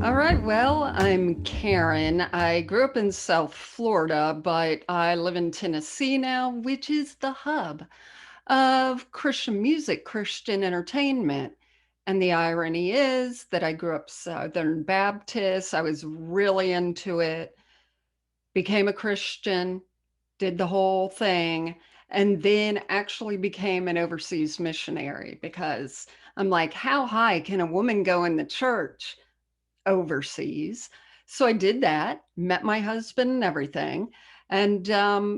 All right, well, I'm Karen. I grew up in South Florida, but I live in Tennessee now, which is the hub of Christian music, Christian entertainment. And the irony is that I grew up Southern Baptist. I was really into it, became a Christian, did the whole thing, and then actually became an overseas missionary because I'm like, how high can a woman go in the church overseas? So I did that, met my husband and everything. And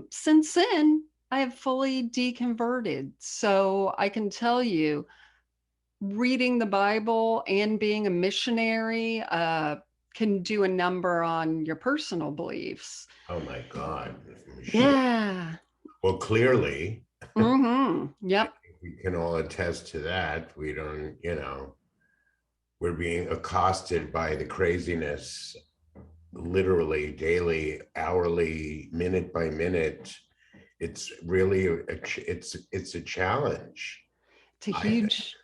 since then, I have fully deconverted. So I can tell you, reading the Bible and being a missionary can do a number on your personal beliefs. Oh my God. Yeah. Well, clearly, I Yep. think we can all attest to that. We don't, we're being accosted by the craziness literally daily, hourly, minute by minute. It's really it's a challenge, It's a I think. huge,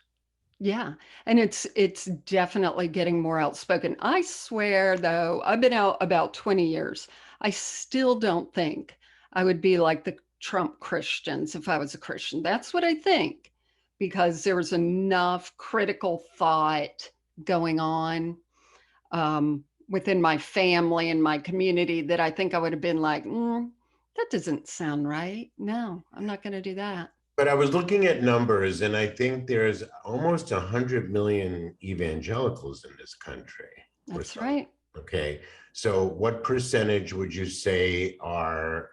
yeah. And it's definitely getting more outspoken. I swear though, I've been out about 20 years. I still don't think I would be like the Trump Christians if I was a Christian. That's what I think, because there was enough critical thought going on within my family and my community that I think I would have been like, that doesn't sound right. No, I'm not going to do that. But I was looking at numbers, and I think there's almost 100 million evangelicals in this country or That's so. right. Okay. So what percentage would you say are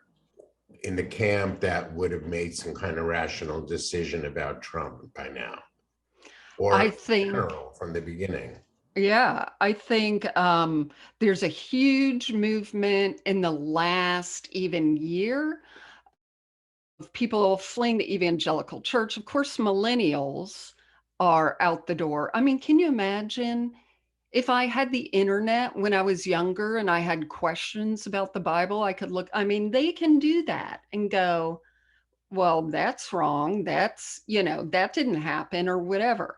in the camp that would have made some kind of rational decision about Trump by now, or I in think, general from the beginning? yeah, I think there's a huge movement in the last even year of people fleeing the evangelical church. Of course, millennials are out the door. I mean, can you imagine if I had the internet when I was younger and I had questions about the Bible? I could look, I mean, they can do that and go, well, that's wrong. That didn't happen or whatever.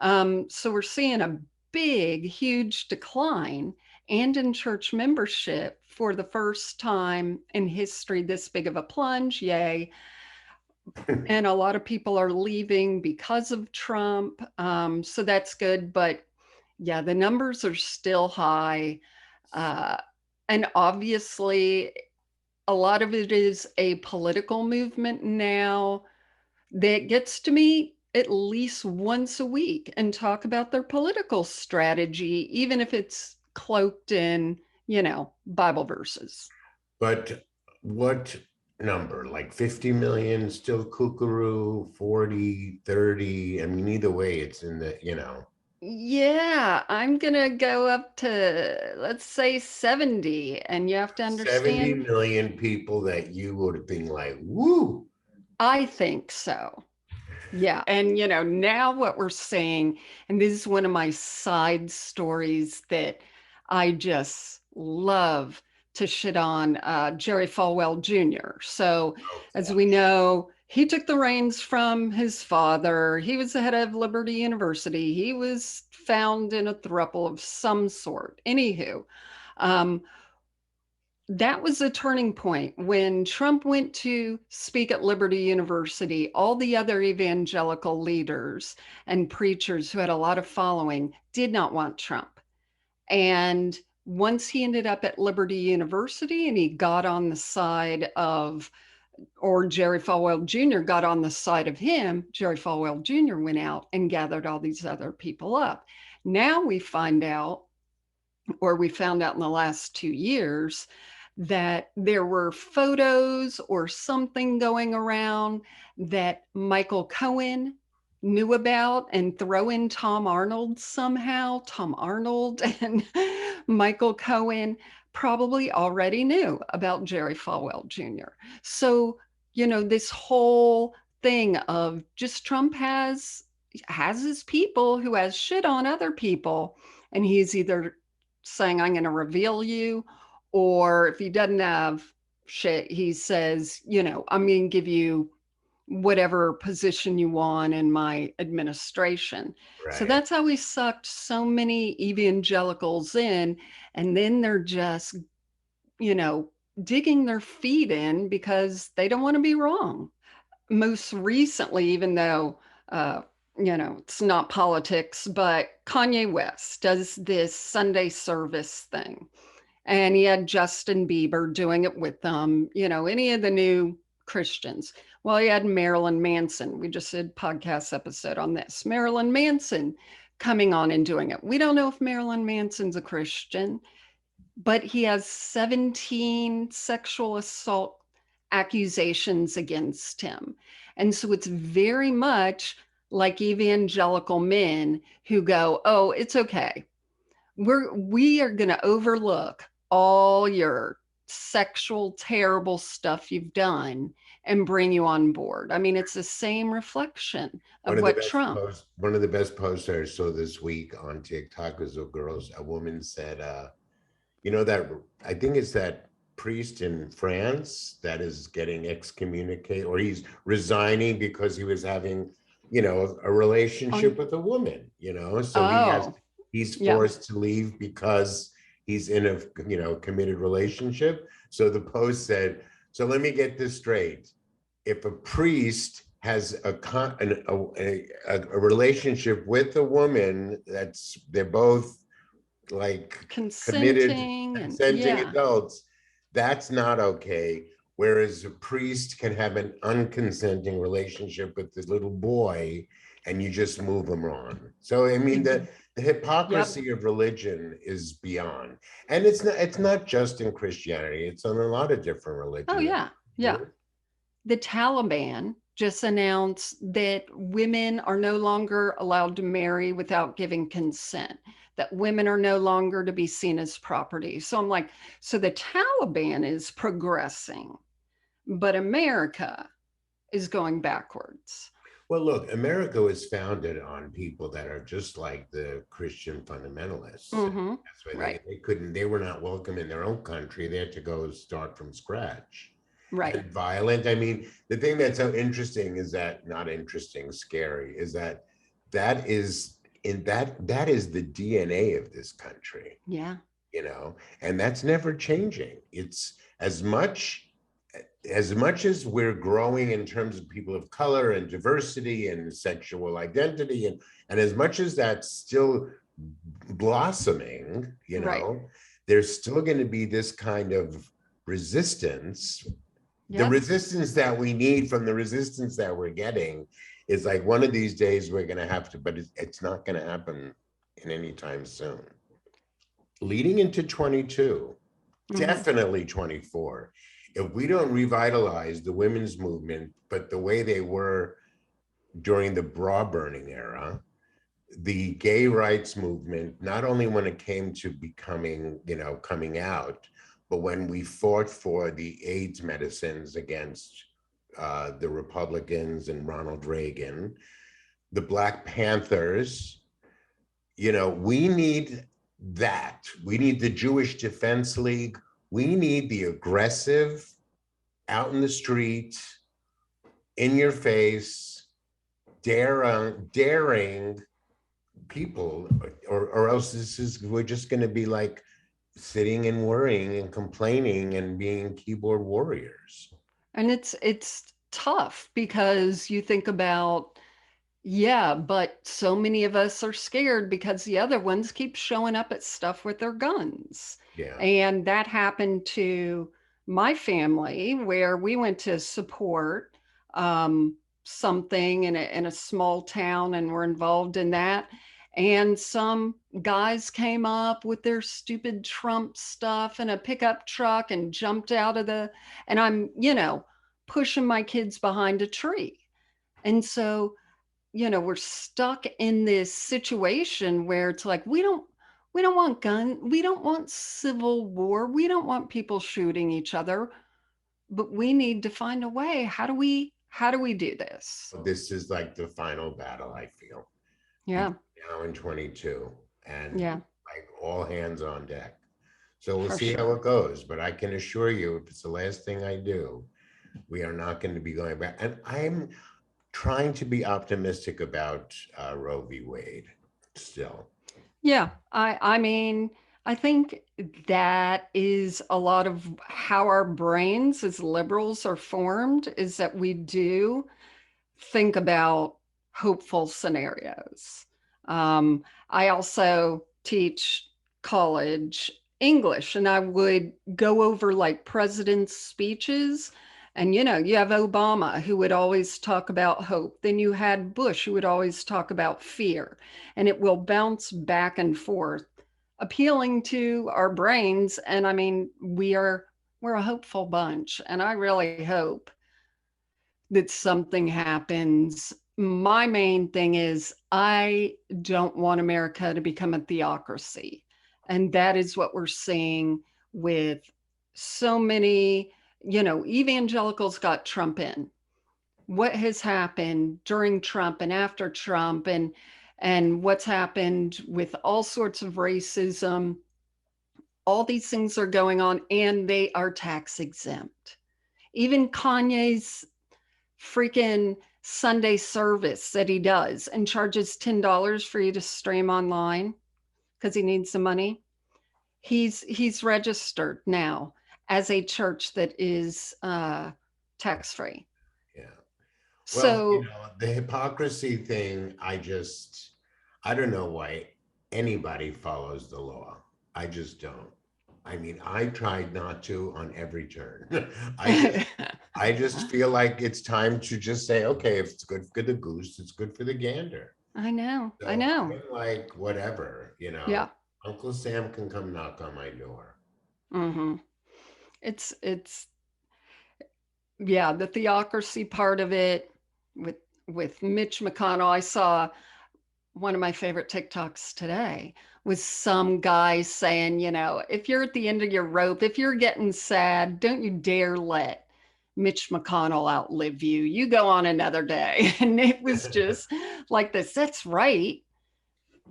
So we're seeing a big, huge decline and in church membership for the first time in history, this big of a plunge. Yay. And a lot of people are leaving because of Trump. So that's good. But yeah, the numbers are still high. Uh, and obviously, a lot of it is a political movement now that gets to meet at least once a week and talk about their political strategy, even if it's cloaked in, Bible verses. But what number? Like 50 million, still kookaroo, 40, 30? I mean, either way, it's in the. Yeah, I'm going to go up to, let's say, 70. And you have to 70 understand, million people that you would have been like, woo. I think so. Yeah. And, now what we're seeing, and this is one of my side stories that I just love to shit on Jerry Falwell Jr. So, Oh as we gosh. know, he took the reins from his father. He was the head of Liberty University. He was found in a throuple of some sort. Anywho, um, that was a turning point when Trump went to speak at Liberty University. All the other evangelical leaders and preachers who had a lot of following did not want Trump. And once he ended up at Liberty University and he got on the side of, or Jerry Falwell Jr. got on the side of him, Jerry Falwell Jr. went out and gathered all these other people up. Now we find out, or we found out in the last 2 years, that there were photos or something going around that Michael Cohen knew about, and throw in Tom Arnold somehow. Tom Arnold and Michael Cohen probably already knew about Jerry Falwell Jr. So, this whole thing of just Trump has his people who has shit on other people, and he's either saying, I'm going to reveal you, or if he doesn't have shit, he says, I'm going to give you, whatever position you want in my administration. So Right. that's how we sucked so many evangelicals in. And then they're just, you know, digging their feet in because they don't want to be wrong. Most recently, even though, uh, it's not politics, but Kanye West does this Sunday service thing. And he had Justin Bieber doing it with them, any of the new Christians. Well, he had Marilyn Manson. We just did a podcast episode on this. Marilyn Manson coming on and doing it. We don't know if Marilyn Manson's a Christian, but he has 17 sexual assault accusations against him. And so it's very much like evangelical men who go, "Oh, it's okay. We are going to overlook all your sexual terrible stuff you've done and bring you on board." I mean, it's the same reflection One of of the what best Trump. posts, one of the best posts I saw this week on TikTok was a woman said, that I think it's that priest in France that is getting excommunicated, or he's resigning because he was having, a relationship On, with a woman, so oh, he's yeah, forced to leave because he's in a, committed relationship. So the post said, so let me get this straight. If a priest has a relationship with a woman, they're both like committed, consenting and consenting yeah. adults, that's not okay. Whereas a priest can have an unconsenting relationship with this little boy and you just move them on. So I mean the Yep. hypocrisy of religion is beyond. And it's not just in Christianity, it's on a lot of different Oh religions. yeah. Yeah. The Taliban just announced that women are no longer allowed to marry without giving consent, that women are no longer to be seen as property. So I'm like, so the Taliban is progressing, but America is going backwards. Well, look, America was founded on people that are just like the Christian fundamentalists. Mm-hmm. That's why Right. they were not welcome in their own country. They had to go start from scratch. Right. And violent. I mean, the thing that's so interesting is that, not interesting, scary, is that that is the DNA of this country, Yeah. and that's never changing. It's as much as we're growing in terms of people of color and diversity and sexual identity, and as much as that's still blossoming, Right. there's still going to be this kind of resistance. The Yep. resistance that we need from the resistance that we're getting is like, one of these days we're going to have to, but it's not going to happen in any time soon. Leading into 22, Mm-hmm. definitely 24, if we don't revitalize the women's movement, but the way they were during the bra burning era, the gay rights movement, not only when it came to coming out, but when we fought for the AIDS medicines against the Republicans and Ronald Reagan, the Black Panthers, we need that. We need the Jewish Defense League. We need the aggressive, out in the street, in your face, daring people, or else we're just going to be like sitting and worrying and complaining and being keyboard warriors. And it's tough because you think about, yeah, but so many of us are scared because the other ones keep showing up at stuff with their guns. Yeah. And that happened to my family where we went to support something in a small town and were involved in that. And some guys came up with their stupid Trump stuff in a pickup truck and jumped out of and I'm, pushing my kids behind a tree. And so we're stuck in this situation where it's like we don't want we don't want civil war, we don't want people shooting each other, but we need to find a way. How do we do this? This is like the final battle, I feel, Yeah. between now and 22, and Yeah, like all hands on deck. So we'll for see how sure. it goes. But I can assure you, if it's the last thing I do, we are not going to be going back. And trying to be optimistic about Roe v. Wade still. Yeah, I mean, I think that is a lot of how our brains as liberals are formed, is that we do think about hopeful scenarios. I also teach college English, and I would go over like presidents' speeches. And you have Obama who would always talk about hope. Then you had Bush who would always talk about fear. And it will bounce back and forth, appealing to our brains. And I mean, we're a hopeful bunch. And I really hope that something happens. My main thing is I don't want America to become a theocracy. And that is what we're seeing with so many, evangelicals got Trump in. What has happened during Trump and after Trump, and what's happened with all sorts of racism, all these things are going on and they are tax exempt. Even Kanye's freaking Sunday service that he does and charges $10 for you to stream online because he needs the money. He's registered now as a church that is tax free. Yeah. Well, So the hypocrisy thing, I don't know why anybody follows the law. I just don't. I mean, I tried not to on every turn. I just I just feel like it's time to just say, okay, if it's good for the goose, it's good for the gander. I know, I So know. I'm like, whatever, Yeah. Uncle Sam can come knock on my door. Mm-hmm. It's yeah, the theocracy part of it with with Mitch McConnell. I saw one of my favorite TikToks today was some guy saying, if you're at the end of your rope, if you're getting sad, don't you dare let Mitch McConnell outlive you. You go on another day. And it was just like this. That's right.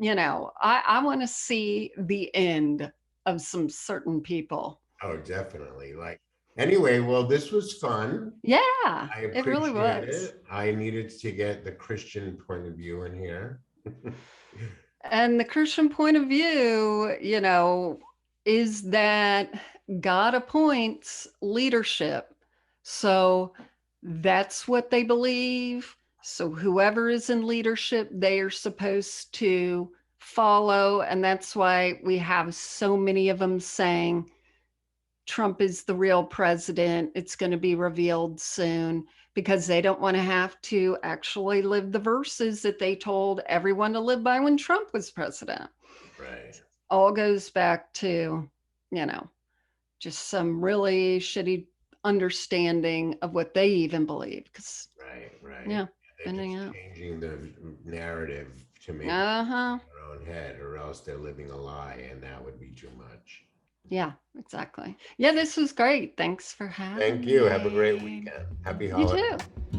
I want to see the end of some certain people. Oh, definitely. Like, anyway, well, this was fun. Yeah, I it really appreciate was. it. I needed to get the Christian point of view in here. And the Christian point of view, is that God appoints leadership. So that's what they believe. So whoever is in leadership, they are supposed to follow. And that's why we have so many of them saying, Trump is the real president. It's going to be revealed soon because they don't want to have to actually live the verses that they told everyone to live by when Trump was president. Right. All goes back to, you know, just some really shitty understanding of what they even believe. Because, Right, right. yeah, They're finding just out. changing the narrative to make it Uh huh. in their own head, or else they're living a lie, and that would be too much. Yeah, exactly. Yeah, this was great. Thanks for Thank having you. Have a great me. weekend. Happy You holidays. too.